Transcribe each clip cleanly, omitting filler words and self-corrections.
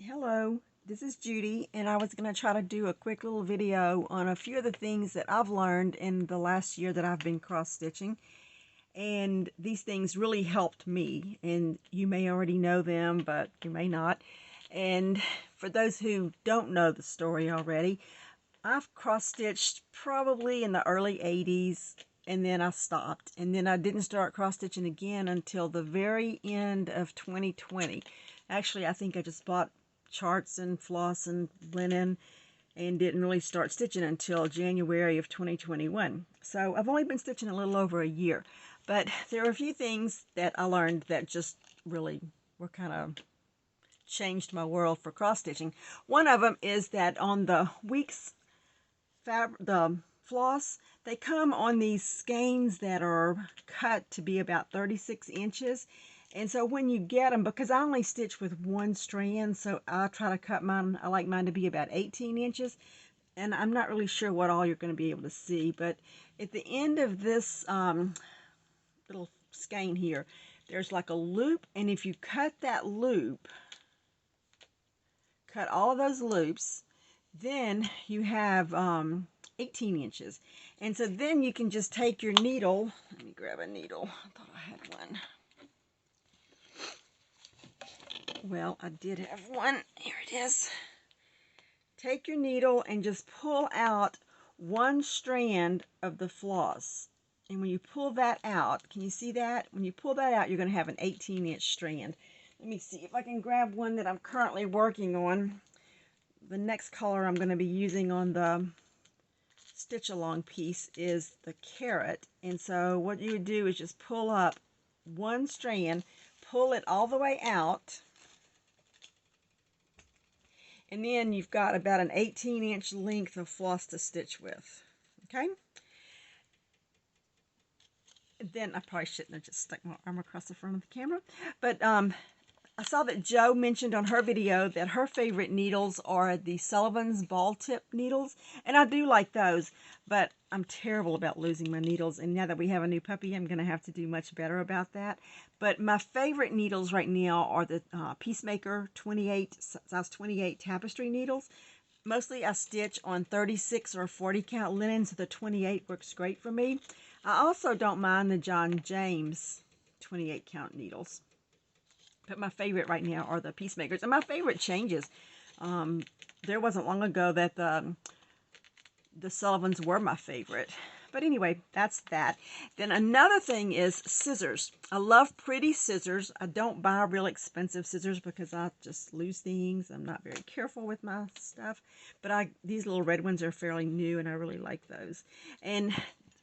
Hello, this is Judy, and I was going to try to do a quick little video on a few of the things that I've learned in the last year that I've been cross-stitching. And these things really helped me, and you may already know them, but you may not. And for those who don't know the story already, I've cross-stitched probably in the early 80s, and then I stopped. And then I didn't start cross-stitching again until the very end of 2020. Actually, I think I just bought charts and floss and linen and didn't really start stitching until January of 2021. So I've only been stitching a little over a year, but there are a few things that I learned that just really were kind of changed my world for cross stitching. One of them is that on the weeks the floss, they come on these skeins that are cut to be about 36 inches. And so when you get them, because I only stitch with one strand, so I try to cut mine, I like mine to be about 18 inches. And I'm not really sure what all you're going to be able to see, but at the end of this little skein here, there's like a loop, and if you cut that loop, cut all of those loops, then you have 18 inches. And so then you can just take your needle. Let me grab a needle. I thought I had one. Well, I did have one. Here it is. Take your needle and just pull out one strand of the floss. And when you pull that out, can you see that? When you pull that out, you're going to have an 18-inch strand. Let me see if I can grab one that I'm currently working on. The next color I'm going to be using on the stitch along piece is the carrot. And so what you would do is just pull up one strand, pull it all the way out, and then you've got about an 18-inch length of floss to stitch with. Okay? Then I probably shouldn't have just stuck my arm across the front of the camera, but I saw that Jo mentioned on her video that her favorite needles are the Sullivan's ball tip needles, and I do like those, but I'm terrible about losing my needles, and now that we have a new puppy, I'm going to have to do much better about that. But my favorite needles right now are the Peacemaker size 28 tapestry needles. Mostly I stitch on 36 or 40 count linen, so the 28 works great for me. I also don't mind the John James 28 count needles. But my favorite right now are the Peacemakers. And my favorite changes. There wasn't long ago that the Sullivans were my favorite. But anyway, that's that. Then another thing is scissors. I love pretty scissors. I don't buy real expensive scissors because I just lose things. I'm not very careful with my stuff. But these little red ones are fairly new, and I really like those. And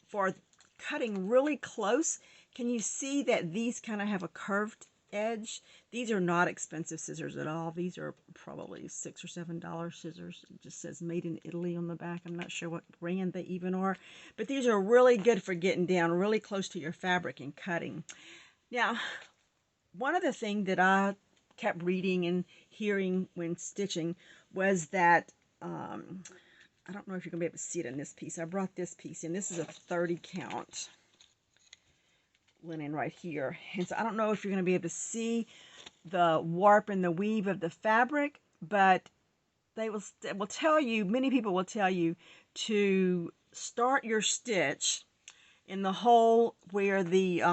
for cutting really close, can you see that these kind of have a curved edge? These are not expensive scissors at all. These are probably $6 or $7 scissors. It just says made in Italy on the back. I'm not sure what brand they even are, but these are really good for getting down really close to your fabric and cutting. Now, one of the things that I kept reading and hearing when stitching was that I don't know if you're gonna be able to see it in this piece. I brought this piece in. This is a 30 count linen right here, and so I don't know if you're going to be able to see the warp and the weave of the fabric, but they will tell you, many people will tell you to start your stitch in the hole where the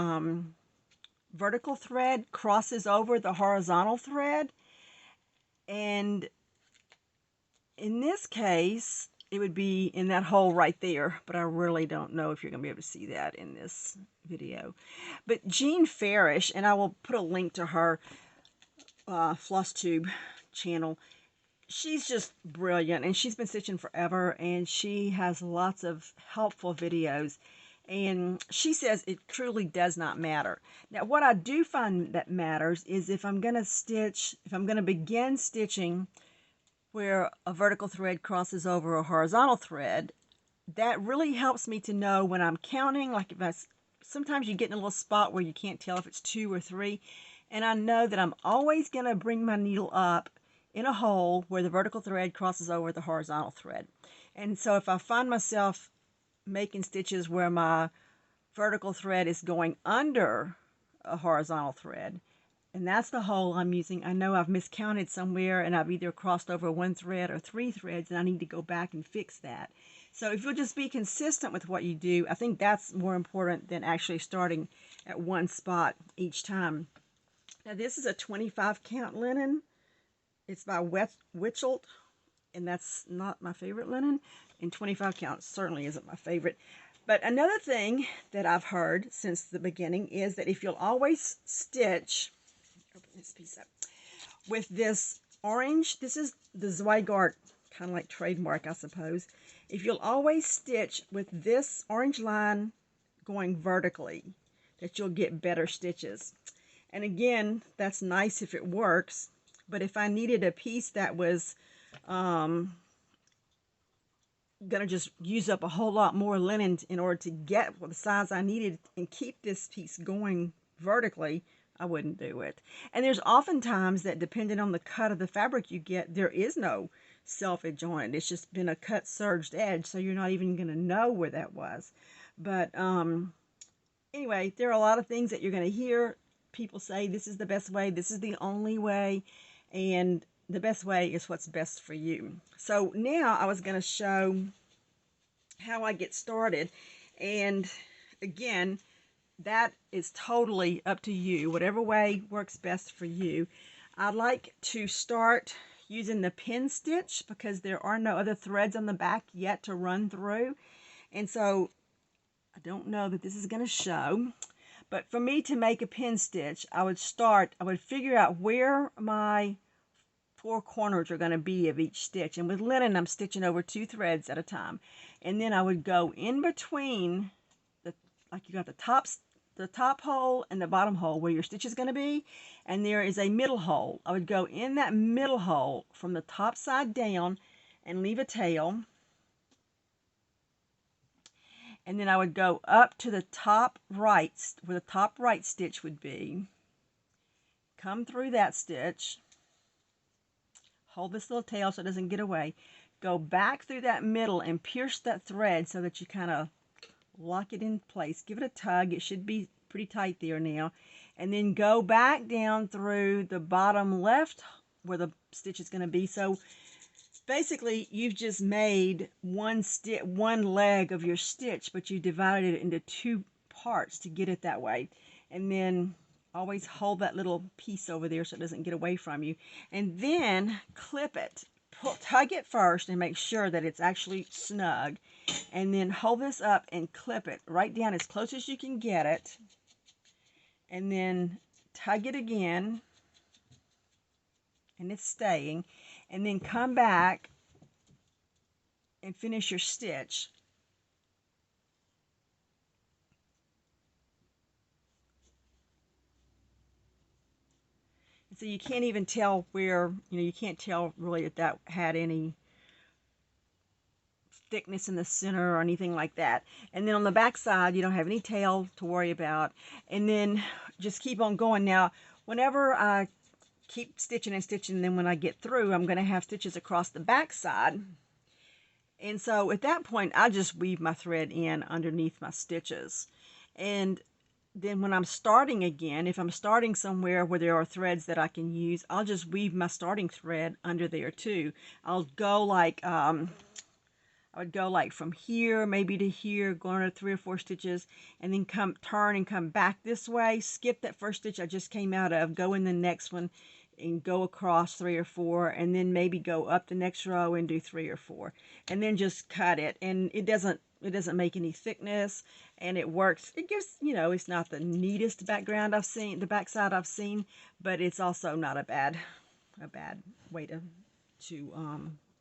vertical thread crosses over the horizontal thread, and in this case it would be in that hole right there, but I really don't know if you're going to be able to see that in this video. But Jean Farish, and I will put a link to her FlossTube channel, she's just brilliant, and she's been stitching forever, and she has lots of helpful videos, and she says it truly does not matter. Now, what I do find that matters is if I'm going to begin stitching where a vertical thread crosses over a horizontal thread, that really helps me to know when I'm counting. Like sometimes you get in a little spot where you can't tell if it's 2 or 3, and I know that I'm always going to bring my needle up in a hole where the vertical thread crosses over the horizontal thread. And so if I find myself making stitches where my vertical thread is going under a horizontal thread, And that's the hole I'm using. I know I've miscounted somewhere and I've either crossed over one thread or 3 threads, and I need to go back and fix that. So if you'll just be consistent with what you do, I think that's more important than actually starting at one spot each time. Now this is a 25 count linen. It's by Witchelt, and that's not my favorite linen. And 25 count certainly isn't my favorite. But another thing that I've heard since the beginning is that if you'll always stitch, open this piece up, with this orange, this is the Zweigart, kind of like trademark, I suppose. If you'll always stitch with this orange line going vertically, that you'll get better stitches. And again, that's nice if it works, but if I needed a piece that was gonna just use up a whole lot more linen in order to get the size I needed and keep this piece going vertically, I wouldn't do it. And there's oftentimes that, depending on the cut of the fabric you get, there is no self-edge on it. It's just been a cut serged edge, so you're not even going to know where that was. But anyway, there are a lot of things that you're going to hear people say, this is the best way, this is the only way, and the best way is what's best for you. So now I was going to show how I get started, and again, that is totally up to you, whatever way works best for you. I like to start using the pin stitch because there are no other threads on the back yet to run through, and so I don't know that this is going to show, but for me to make a pin stitch, I would figure out where my 4 corners are going to be of each stitch. And with linen, I'm stitching over 2 threads at a time. And then I would go in between, like you got the top hole and the bottom hole where your stitch is going to be, and there is a middle hole. I would go in that middle hole from the top side down and leave a tail. And then I would go up to the top right, where the top right stitch would be, come through that stitch, hold this little tail so it doesn't get away, go back through that middle and pierce that thread so that you kind of lock it in place. Give it a tug. It should be pretty tight there now. And then go back down through the bottom left where the stitch is going to be. So basically you've just made one leg of your stitch, but you divided it into 2 parts to get it that way. And then always hold that little piece over there so it doesn't get away from you. And then clip it. Tug it first and make sure that it's actually snug. And then hold this up and clip it right down as close as you can get it. And then tug it again. And it's staying. And then come back and finish your stitch. So you can't even tell where, you can't tell really if that had any thickness in the center or anything like that. And then on the back side, you don't have any tail to worry about. And then just keep on going. Now, whenever I keep stitching and stitching, and then when I get through, I'm going to have stitches across the back side. And so at that point, I just weave my thread in underneath my stitches. And then when I'm starting again, if I'm starting somewhere where there are threads that I can use, I'll just weave my starting thread under there too. I'll go like, I would go like from here, maybe to here, go under 3 or 4 stitches, and then turn and come back this way, skip that first stitch I just came out of, go in the next one, and go across 3 or 4, and then maybe go up the next row and do 3 or 4, and then just cut it. And it doesn't make any thickness, and it works. It gives, it's not the neatest background I've seen, the backside I've seen, but it's also not a bad way to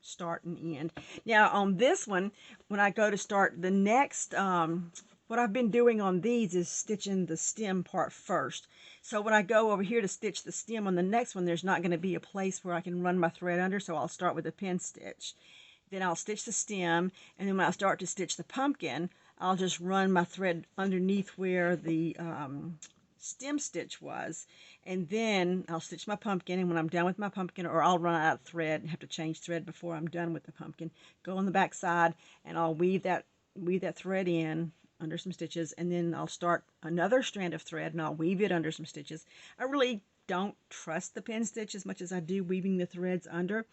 start and end. Now on this one, when I go to start the next, what I've been doing on these is stitching the stem part first. So when I go over here to stitch the stem on the next one, there's not going to be a place where I can run my thread under, so I'll start with a pin stitch. Then I'll stitch the stem, and then when I start to stitch the pumpkin, I'll just run my thread underneath where the stem stitch was, and then I'll stitch my pumpkin, and when I'm done with my pumpkin, or I'll run out of thread and have to change thread before I'm done with the pumpkin, go on the back side, and I'll weave that thread in under some stitches, and then I'll start another strand of thread and I'll weave it under some stitches. I really don't trust the pin stitch as much as I do weaving the threads under.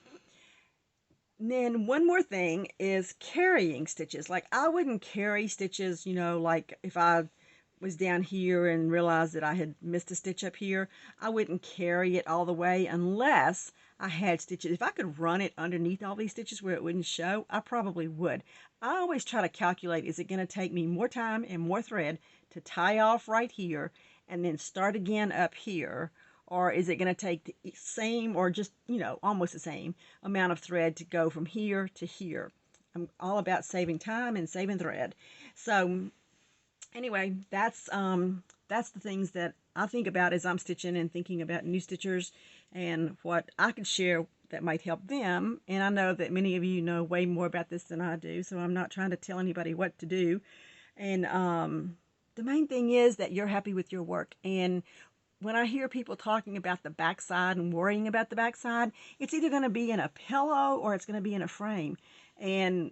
And then one more thing is carrying stitches. Like I wouldn't carry stitches, you know, like if I was down here and realized that I had missed a stitch up here, I wouldn't carry it all the way unless I had stitches. If I could run it underneath all these stitches where it wouldn't show, I probably would. I always try to calculate, is it going to take me more time and more thread to tie off right here and then start again up here? Or is it going to take the same or just, you know, almost the same amount of thread to go from here to here? I'm all about saving time and saving thread. So anyway, that's the things that I think about as I'm stitching and thinking about new stitchers and what I could share that might help them. And I know that many of you know way more about this than I do, so I'm not trying to tell anybody what to do. And the main thing is that you're happy with your work. And when I hear people talking about the backside and worrying about the backside, it's either going to be in a pillow or it's going to be in a frame. And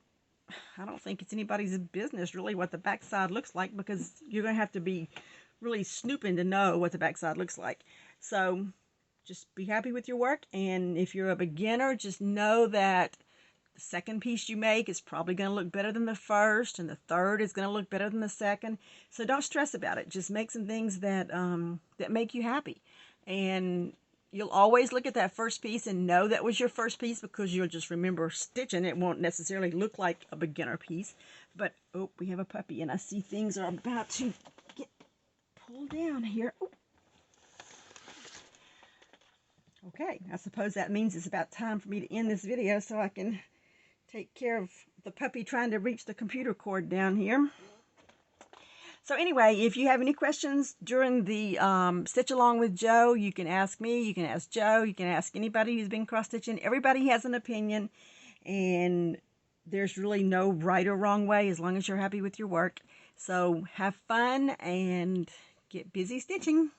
I don't think it's anybody's business really what the backside looks like, because you're going to have to be really snooping to know what the backside looks like. So just be happy with your work. And if you're a beginner, just know that the second piece you make is probably going to look better than the first, and the third is going to look better than the second. So don't stress about it. Just make some things that that make you happy. And you'll always look at that first piece and know that was your first piece, because you'll just remember stitching. It won't necessarily look like a beginner piece. But, oh, we have a puppy, and I see things are about to get pulled down here. Oh. Okay, I suppose that means it's about time for me to end this video so I can take care of the puppy trying to reach the computer cord down here. So anyway, if you have any questions during the stitch along with Joe, you can ask me, you can ask Joe, you can ask anybody who's been cross-stitching. Everybody has an opinion, and there's really no right or wrong way as long as you're happy with your work. So have fun and get busy stitching.